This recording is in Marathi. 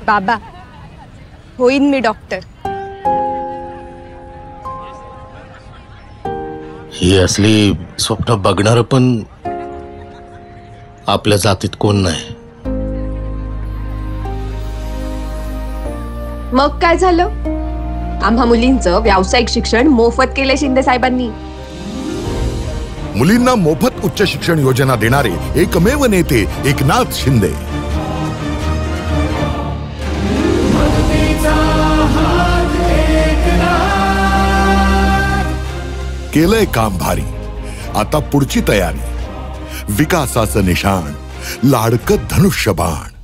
बाबा, होईन मी डॉक्टर. ही असली स्वप्न बघणार पण आपल्या जातीत कोण नाही. मग काय झालं? आम्हा मुलींचं व्यावसायिक शिक्षण मोफत केले शिंदे साहेबांनी. मुलींना मोफत उच्च शिक्षण योजना देणारे एकमेव नेते एकनाथ शिंदे. केलंय काम भारी, आता पुढची तयारी. विकासाचं निशाण, लाडकं धनुष्यबाण.